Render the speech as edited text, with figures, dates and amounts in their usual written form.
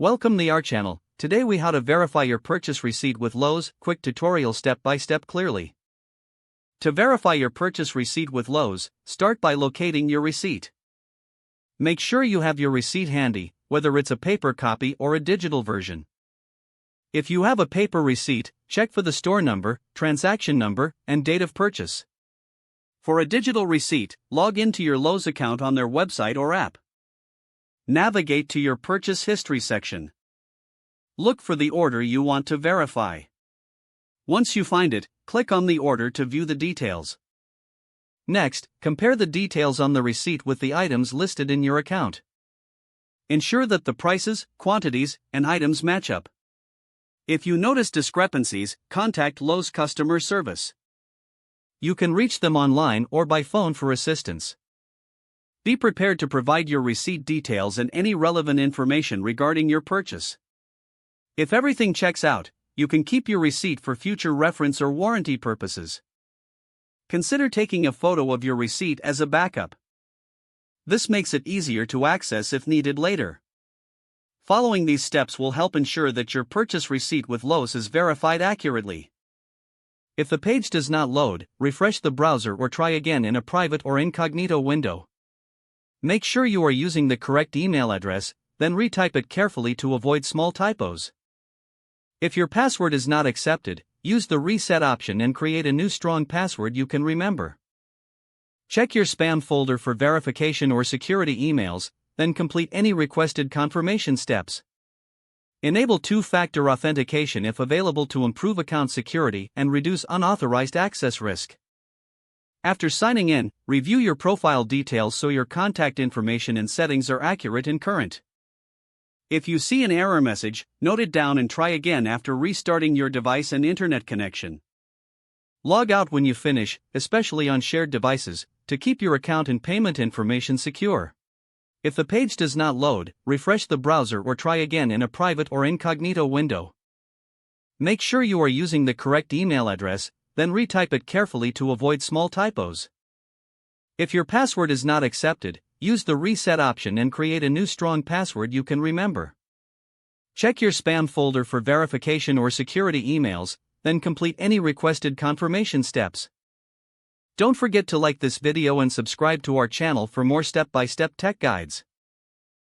Welcome to our channel. Today we how to verify your purchase receipt with Lowe's. Quick tutorial step by step clearly. To verify your purchase receipt with Lowe's, start by locating your receipt. Make sure you have your receipt handy, whether it's a paper copy or a digital version. If you have a paper receipt, check for the store number, transaction number, and date of purchase. For a digital receipt, log into your Lowe's account on their website or app. Navigate to your purchase history section. Look for the order you want to verify. Once you find it, click on the order to view the details. Next, compare the details on the receipt with the items listed in your account. Ensure that the prices, quantities, and items match up. If you notice discrepancies, contact Lowe's customer service. You can reach them online or by phone for assistance. Be prepared to provide your receipt details and any relevant information regarding your purchase. If everything checks out, you can keep your receipt for future reference or warranty purposes. Consider taking a photo of your receipt as a backup. This makes it easier to access if needed later. Following these steps will help ensure that your purchase receipt with Lowe's is verified accurately. If the page does not load, refresh the browser or try again in a private or incognito window. Make sure you are using the correct email address, then retype it carefully to avoid small typos. If your password is not accepted, use the reset option and create a new strong password you can remember. Check your spam folder for verification or security emails, then complete any requested confirmation steps. Enable two-factor authentication if available to improve account security and reduce unauthorized access risk. After signing in, review your profile details so your contact information and settings are accurate and current. If you see an error message, note it down and try again after restarting your device and internet connection. Log out when you finish, especially on shared devices, to keep your account and payment information secure. If the page does not load, refresh the browser or try again in a private or incognito window. Make sure you are using the correct email address, then retype it carefully to avoid small typos. If your password is not accepted, use the reset option and create a new strong password you can remember. Check your spam folder for verification or security emails, then complete any requested confirmation steps. Don't forget to like this video and subscribe to our channel for more step-by-step tech guides.